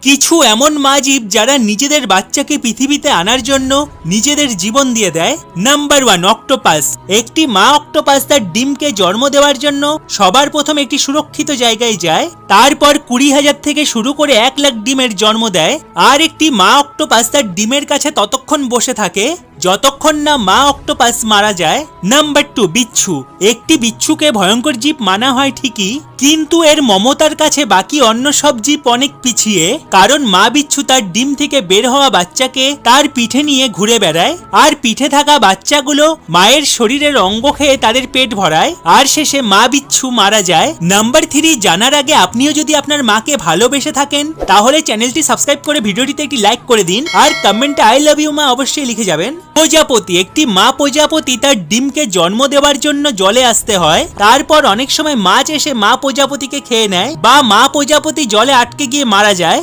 কিছু এমন মা জীব যারা নিজেদের বাচ্চাকে পৃথিবীতে আনার জন্য নিজেদের জীবন দিয়ে দেয়। Number 1, octopus. একটি মা অক্টোপাস তার ডিমকে জন্ম দেওয়ার জন্য সবার প্রথম একটি সুরক্ষিত জায়গায় যায়, তারপর 20,000 থেকে শুরু করে 1 লাখ ডিমের জন্ম দেয়। আর একটি মা অক্টোপাস তার ডিমের কাছে ততক্ষণ বসে থাকে যতক্ষণ না মা অক্টোপাস মারা যায়। নাম্বার 2, বিচ্ছু। একটি বিচ্ছুকে ভয়ঙ্কর জীব মানা হয় ঠিকই, কিন্তু এর মমতার কাছে বাকি অন্য সব জীব অনেক পিছিয়ে, কারণ মা বিচ্ছু তার ডিম থেকে বের হওয়া বাচ্চাকে তার পিঠে নিয়ে ঘুরে বেড়ায়, আর পিঠে থাকা বাচ্চাগুলো মায়ের শরীরের অঙ্গ খেয়ে তাদের পেট ভরায়, আর শেষে মা বিচ্ছু মারা যায়। নাম্বার 3, জানার আগে আপনিও যদি আপনার মাকে ভালোবেসে থাকেন তাহলে চ্যানেলটি সাবস্ক্রাইব করে ভিডিওটিতে একটি লাইক করে দিন, আর কমেন্টে আই লাভ ইউ মা অবশ্যই লিখে যাবেন। প্রজাপতি। একটি মা প্রজাপতি তার ডিমকে জন্ম দেওয়ার জন্য জলে আসতে হয়, তারপর অনেক সময় মাছ এসে মা প্রজাপতিকে খেয়ে নেয় বা মা প্রজাপতি জলে আটকে গিয়ে মারা যায়।